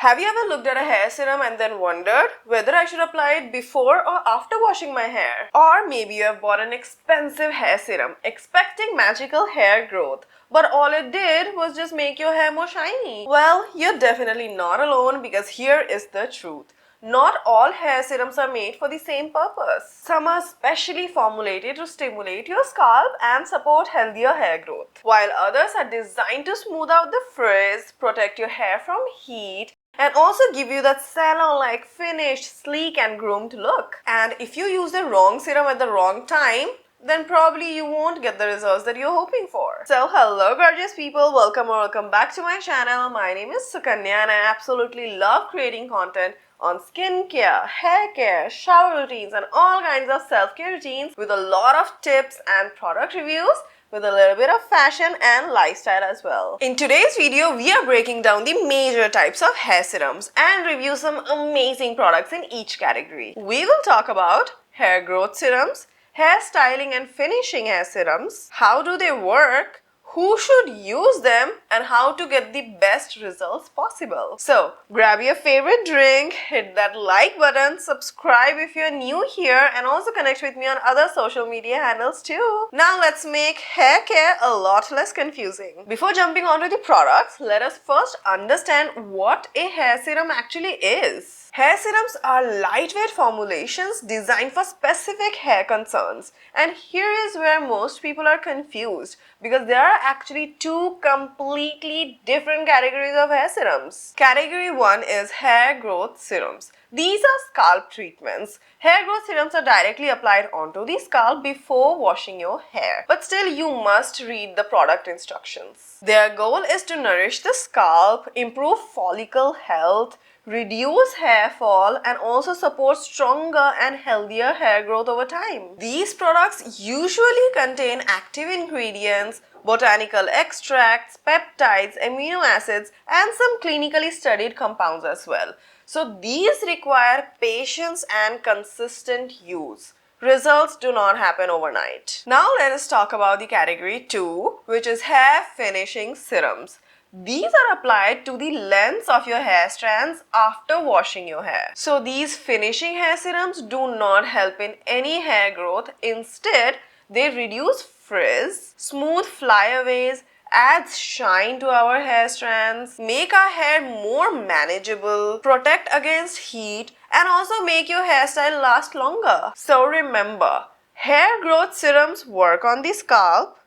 Have you ever looked at a hair serum and then wondered whether I should apply it before or after washing my hair? Or maybe you have bought an expensive hair serum expecting magical hair growth, but all it did was just make your hair more shiny. Well, you're definitely not alone, because here is the truth. Not all hair serums are made for the same purpose. Some are specially formulated to stimulate your scalp and support healthier hair growth, while others are designed to smooth out the frizz, protect your hair from heat, and also give you that salon-like finished, sleek and groomed look. And if you use the wrong serum at the wrong time, then probably you won't get the results that you're hoping for. So hello gorgeous people, welcome back to my channel. My name is Sukanya and I absolutely love creating content on skincare, hair care, shower routines and all kinds of self-care routines with a lot of tips and product reviews, with a little bit of fashion and lifestyle as well. In today's video, we are breaking down the major types of hair serums and review some amazing products in each category. We will talk about hair growth serums, hair styling and finishing hair serums, how do they work, who should use them, and how to get the best results possible. So grab your favorite drink, hit that like button, subscribe if you're new here, and also connect with me on other social media handles too. Now let's make hair care a lot less confusing. Before jumping onto the products, let us first understand what a hair serum actually is. Hair serums are lightweight formulations designed for specific hair concerns, and here is where most people are confused, because there are actually two completely different categories of hair serums. Category 1 is hair growth serums. These are scalp treatments. Hair growth serums are directly applied onto the scalp before washing your hair, but still you must read the product instructions. Their goal is to nourish the scalp, improve follicle health, reduce hair fall, and also support stronger and healthier hair growth over time. These products usually contain active ingredients, botanical extracts, peptides, amino acids, and some clinically studied compounds as well. So these require patience and consistent use. Results do not happen overnight. Now let us talk about the category 2, which is hair finishing serums. These are applied to the lengths of your hair strands after washing your hair. So these finishing hair serums do not help in any hair growth. Instead, they reduce frizz, smooth flyaways, adds shine to our hair strands, make our hair more manageable, protect against heat, and also make your hairstyle last longer. So remember, hair growth serums work on the scalp,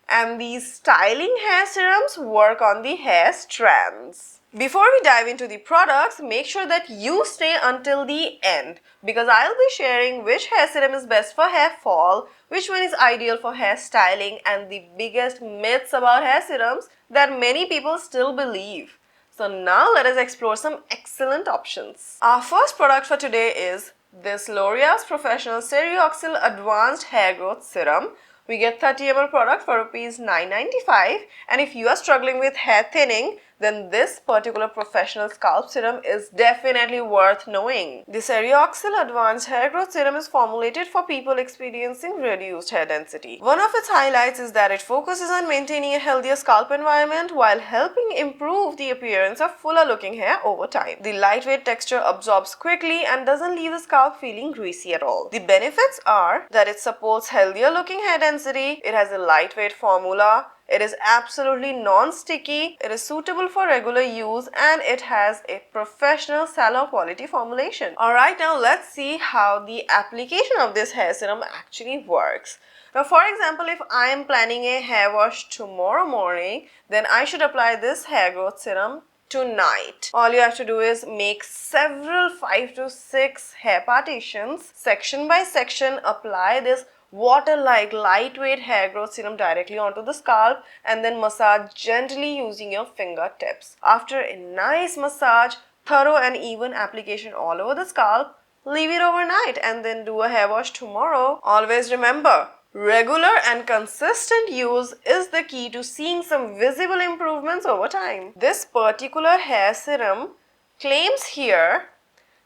and these styling hair serums work on the hair strands. Before we dive into the products, make sure that you stay until the end, because I'll be sharing which hair serum is best for hair fall, which one is ideal for hair styling, and the biggest myths about hair serums that many people still believe. So now let us explore some excellent options. Our first product for today is this L'Oreal's Professional Serioxyl Advanced Hair Growth Serum. We get 30 ml product for Rs 995, and if you are struggling with hair thinning, then this particular professional scalp serum is definitely worth knowing. The Serioxyl Advanced Hair Growth Serum is formulated for people experiencing reduced hair density. One of its highlights is that it focuses on maintaining a healthier scalp environment while helping improve the appearance of fuller looking hair over time. The lightweight texture absorbs quickly and doesn't leave the scalp feeling greasy at all. The benefits are that it supports healthier looking hair density, it has a lightweight formula, it is absolutely non-sticky, it is suitable for regular use, and it has a professional salon quality formulation. Alright, now let's see how the application of this hair serum actually works. Now for example, if I am planning a hair wash tomorrow morning, then I should apply this hair growth serum tonight. All you have to do is make several 5 to 6 hair partitions, section by section, apply this water-like lightweight hair growth serum directly onto the scalp, and then massage gently using your fingertips. After a nice massage, thorough and even application all over the scalp, leave it overnight and then do a hair wash tomorrow. Always remember, regular and consistent use is the key to seeing some visible improvements over time. This particular hair serum claims here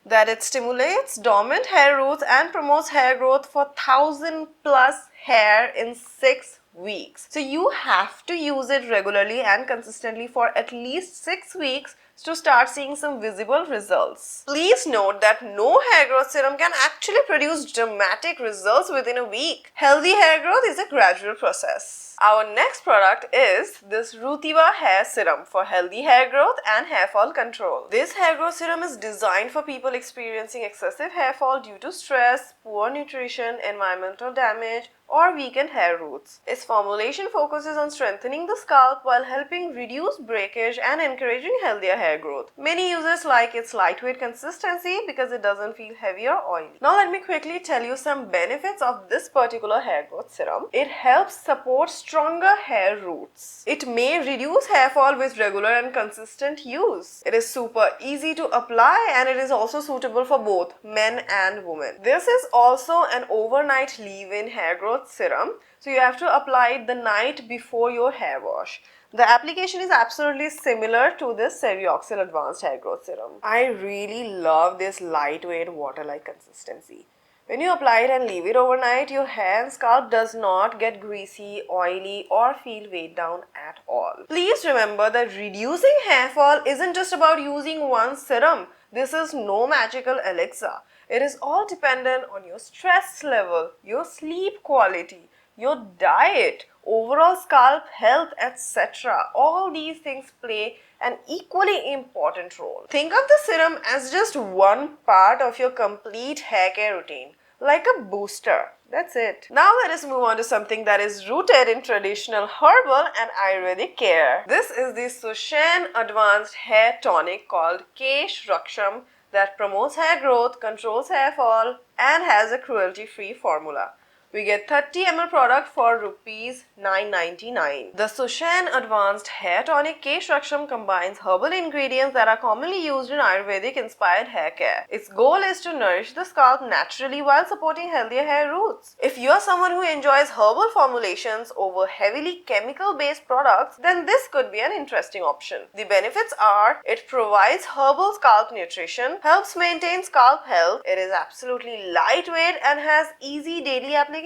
that it stimulates dormant hair roots and promotes hair growth for 1000 plus hair in 6 weeks. So you have to use it regularly and consistently for at least 6 weeks to start seeing some visible results. Please note that no hair growth serum can actually produce dramatic results within a week. Healthy hair growth is a gradual process. Our next product is this Rutiva hair serum for healthy hair growth and hair fall control. This hair growth serum is designed for people experiencing excessive hair fall due to stress, poor nutrition, environmental damage, or weakened hair roots. Its formulation focuses on strengthening the scalp while helping reduce breakage and encouraging healthier hair growth. Many users like its lightweight consistency because it doesn't feel heavy or oily. Now let me quickly tell you some benefits of this particular hair growth serum. It helps support stronger hair roots. It may reduce hair fall with regular and consistent use. It is super easy to apply and it is also suitable for both men and women. This is also an overnight leave-in hair growth serum, so you have to apply it the night before your hair wash. The application is absolutely similar to this Serioxyl Advanced Hair Growth Serum. I really love this lightweight water-like consistency. When you apply it and leave it overnight, your hair and scalp does not get greasy, oily or feel weighed down at all. Please remember that reducing hair fall isn't just about using one serum. This is no magical elixir. It is all dependent on your stress level, your sleep quality, your diet, overall scalp health, etc. All these things play an equally important role. Think of the serum as just one part of your complete hair care routine, like a booster. That's it. Now let us move on to something that is rooted in traditional herbal and Ayurvedic care. This is the Sushan Advanced Hair Tonic called Kesh Raksham that promotes hair growth, controls hair fall and has a cruelty-free formula. We get 30 ml product for rupees 9.99. The Sushan Advanced Hair Tonic Kesh Raksham combines herbal ingredients that are commonly used in Ayurvedic inspired hair care. Its goal is to nourish the scalp naturally while supporting healthier hair roots. If you are someone who enjoys herbal formulations over heavily chemical based products, then this could be an interesting option. The benefits are it provides herbal scalp nutrition, helps maintain scalp health, it is absolutely lightweight and has easy daily application.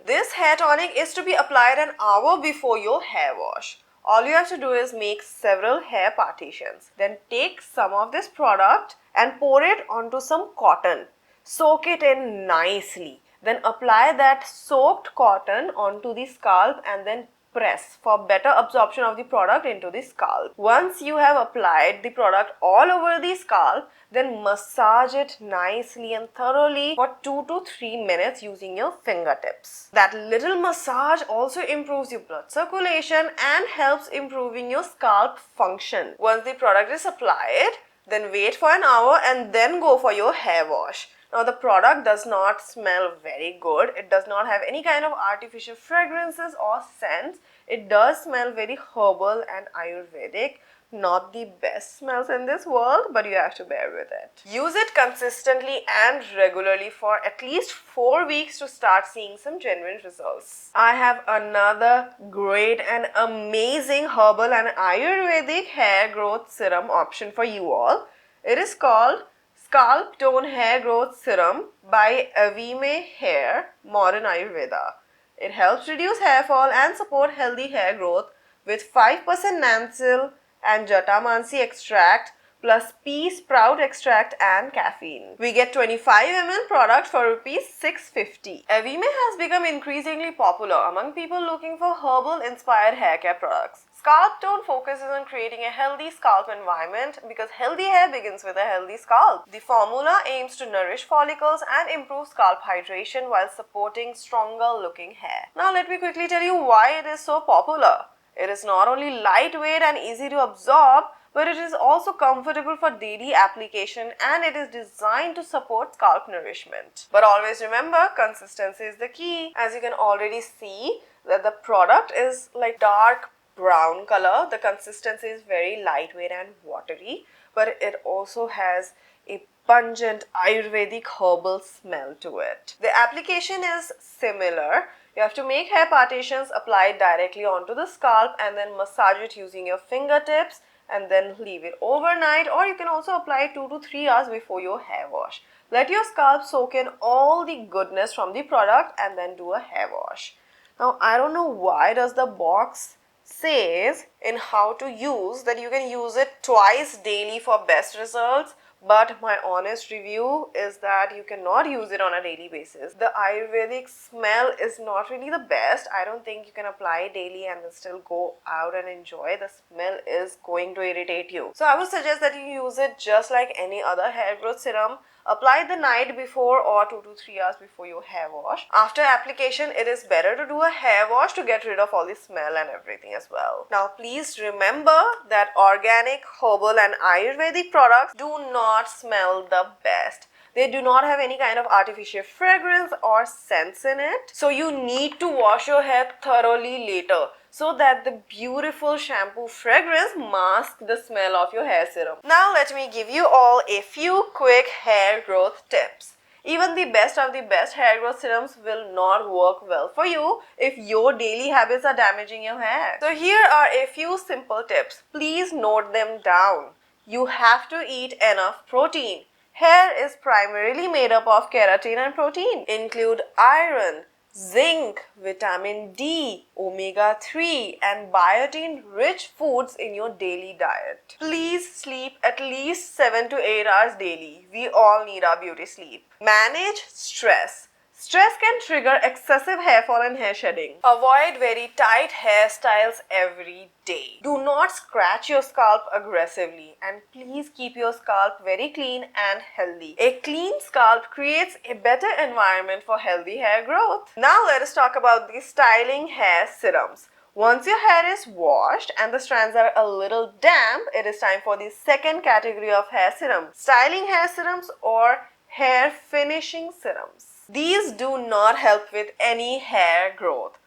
This hair tonic is to be applied an hour before your hair wash. All you have to do is make several hair partitions. Then take some of this product and pour it onto some cotton. Soak it in nicely. Then apply that soaked cotton onto the scalp and then press for better absorption of the product into the scalp. Once you have applied the product all over the scalp, then massage it nicely and thoroughly for 2 to 3 minutes using your fingertips. That little massage also improves your blood circulation and helps improving your scalp function. Once the product is applied, then wait for an hour and then go for your hair wash. Now the product does not smell very good. It does not have any kind of artificial fragrances or scents. It does smell very herbal and Ayurvedic. Not the best smells in this world, but you have to bear with it. Use it consistently and regularly for at least 4 weeks to start seeing some genuine results. I have another great and amazing herbal and Ayurvedic hair growth serum option for you all. It is called Scalp Tone Hair Growth Serum by Avime Hair Modern Ayurveda. It helps reduce hair fall and support healthy hair growth with 5% Nansil and Jatamansi extract plus pea sprout extract and caffeine. We get 25 ml product for rupees 650. Avime has become increasingly popular among people looking for herbal inspired hair care products. Scalp Tone focuses on creating a healthy scalp environment because healthy hair begins with a healthy scalp. The formula aims to nourish follicles and improve scalp hydration while supporting stronger looking hair. Now let me quickly tell you why it is so popular. It is not only lightweight and easy to absorb, but it is also comfortable for daily application and it is designed to support scalp nourishment. But always remember, consistency is the key. As you can already see that the product is like dark brown color. The consistency is very lightweight and watery, but it also has a pungent Ayurvedic herbal smell to it. The application is similar. You have to make hair partitions, apply it directly onto the scalp and then massage it using your fingertips and then leave it overnight, or you can also apply it 2 to 3 hours before your hair wash. Let your scalp soak in all the goodness from the product and then do a hair wash. Now I don't know why does the box says in how to use that you can use it twice daily for best results. But my honest review is that you cannot use it on a daily basis. The Ayurvedic smell is not really the best. I don't think you can apply it daily and then still go out and enjoy. The smell is going to irritate you. So I would suggest that you use it just like any other hair growth serum. Apply the night before or 2 to 3 hours before your hair wash. After application, it is better to do a hair wash to get rid of all the smell and everything as well. Now please remember that organic, herbal and Ayurvedic products do not smell the best. They do not have any kind of artificial fragrance or scents in it. So you need to wash your hair thoroughly later so that the beautiful shampoo fragrance masks the smell of your hair serum. Now let me give you all a few quick hair growth tips. Even the best of the best hair growth serums will not work well for you if your daily habits are damaging your hair. So here are a few simple tips. Please note them down. You have to eat enough protein. Hair is primarily made up of keratin and protein. Include iron, zinc, vitamin D, omega-3 and biotin-rich foods in your daily diet. Please sleep at least 7 to 8 hours daily. We all need our beauty sleep. Manage stress. Stress can trigger excessive hair fall and hair shedding. Avoid very tight hairstyles every day. Do not scratch your scalp aggressively and please keep your scalp very clean and healthy. A clean scalp creates a better environment for healthy hair growth. Now let us talk about the styling hair serums. Once your hair is washed and the strands are a little damp, it is time for the second category of hair serum. Styling hair serums or hair finishing serums. These do not help with any hair growth,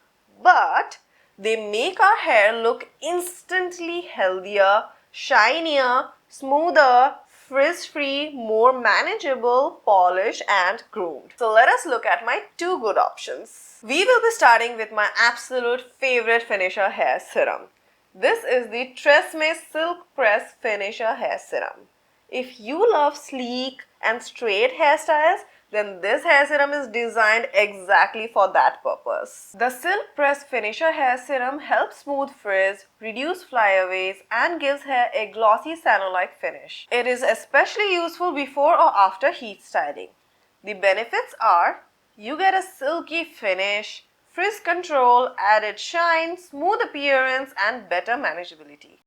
but they make our hair look instantly healthier, shinier, smoother, frizz-free, more manageable, polished and groomed. So let us look at my two good options. We will be starting with my absolute favorite finisher hair serum. This is the Tresemme Silk Press Finisher Hair Serum. If you love sleek and straight hairstyles, then this hair serum is designed exactly for that purpose. The Silk Press Finisher Hair Serum helps smooth frizz, reduce flyaways and gives hair a glossy salon-like finish. It is especially useful before or after heat styling. The benefits are, you get a silky finish, frizz control, added shine, smooth appearance and better manageability.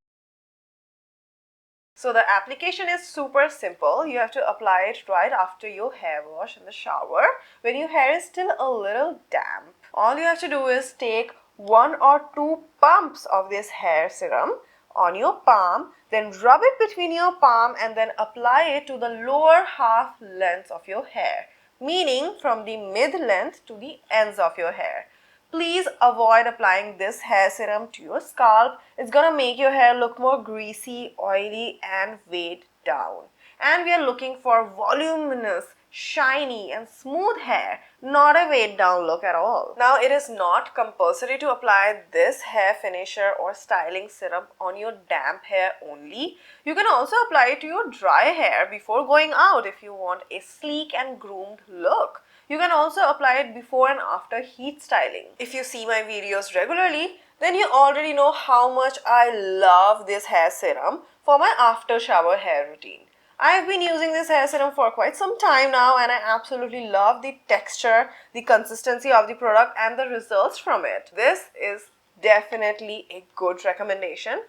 So the application is super simple. You have to apply it right after your hair wash in the shower when your hair is still a little damp. All you have to do is take 1 or 2 pumps of this hair serum on your palm, then rub it between your palm and then apply it to the lower half length of your hair, meaning from the mid-length to the ends of your hair. Please avoid applying this hair serum to your scalp. It's gonna make your hair look more greasy, oily and weighed down. And we are looking for voluminous, shiny and smooth hair, not a weighed down look at all. Now it is not compulsory to apply this hair finisher or styling serum on your damp hair only. You can also apply it to your dry hair before going out if you want a sleek and groomed look. You can also apply it before and after heat styling. If you see my videos regularly, then you already know how much I love this hair serum for my after shower hair routine. I have been using this hair serum for quite some time now and I absolutely love the texture, the consistency of the product and the results from it. This is definitely a good recommendation.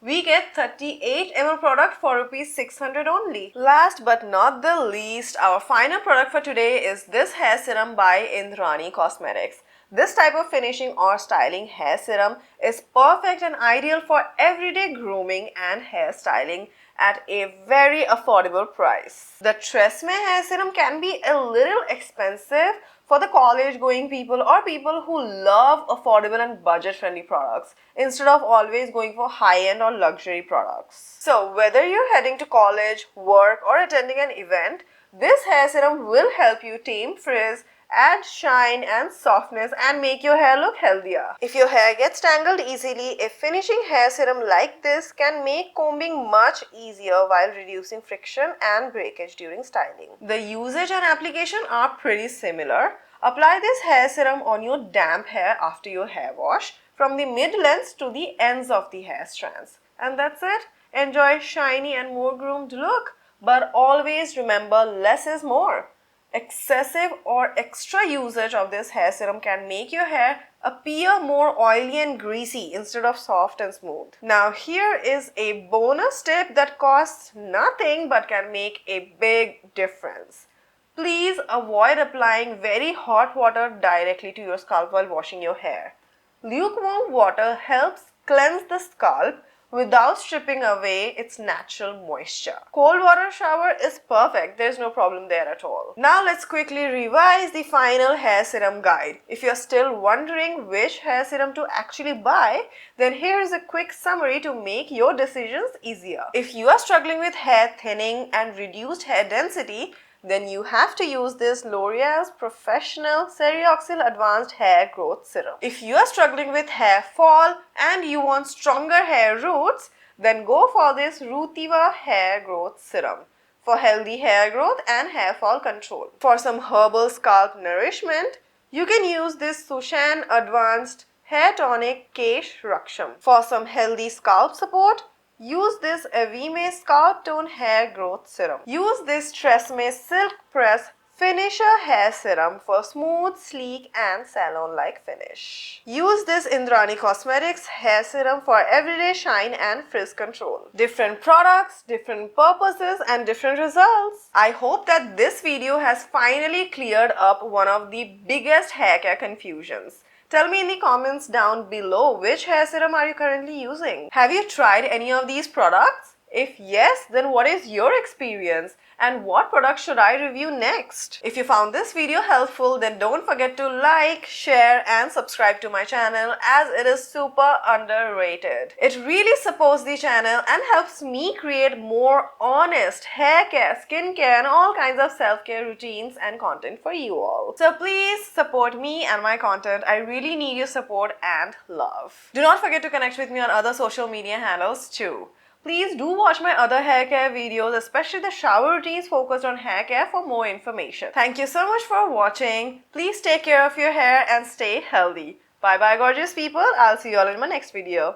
We get 38 ml product for rupees 600 only. Last but not the least, our final product for today is this hair serum by Indrani Cosmetics. This type of finishing or styling hair serum is perfect and ideal for everyday grooming and hair styling at a very affordable price. The Tresemme hair serum can be a little expensive for the college going people or people who love affordable and budget friendly products instead of always going for high-end or luxury products. So whether you're heading to college, work or attending an event, this hair serum will help you tame frizz, add shine and softness and make your hair look healthier. If your hair gets tangled easily, a finishing hair serum like this can make combing much easier while reducing friction and breakage during styling. The usage and application are pretty similar. Apply this hair serum on your damp hair after your hair wash. from the mid-lengths to the ends of the hair strands. And that's it. Enjoy shiny and more groomed look. But always remember, less is more. Excessive or extra usage of this hair serum can make your hair appear more oily and greasy instead of soft and smooth. Now here is a bonus tip that costs nothing but can make a big difference. Please avoid applying very hot water directly to your scalp while washing your hair. Lukewarm water helps cleanse the scalp without stripping away its natural moisture. Cold water shower is perfect. There's no problem there at all. Now let's quickly revise the final hair serum guide. If you're still wondering which hair serum to actually buy, then here is a quick summary to make your decisions easier. If you are struggling with hair thinning and reduced hair density, then you have to use this L'Oreal's Professional Serioxyl Advanced Hair Growth Serum. If you are struggling with hair fall and you want stronger hair roots, then go for this Rutiva Hair Growth Serum for healthy hair growth and hair fall control. For some herbal scalp nourishment, you can use this Sushan Advanced Hair Tonic Kesh Raksham. For some healthy scalp support, use this Evime Scalp Tone Hair Growth Serum. Use this Tresemme Silk Press Finisher Hair Serum for smooth, sleek and salon-like finish. Use this Indrani Cosmetics Hair Serum for everyday shine and frizz control. Different products, different purposes and different results. I hope that this video has finally cleared up one of the biggest hair care confusions. Tell me in the comments down below, which hair serum are you currently using? Have you tried any of these products? If yes, then what is your experience and what product should I review next? If you found this video helpful, then don't forget to like, share and subscribe to my channel as it is super underrated. It really supports the channel and helps me create more honest hair care, skin care and all kinds of self-care routines and content for you all. So please support me and my content. I really need your support and love. Do not forget to connect with me on other social media handles too. Please do watch my other hair care videos, especially the shower routines focused on hair care for more information. Thank you so much for watching. Please take care of your hair and stay healthy. Bye bye gorgeous people. I'll see you all in my next video.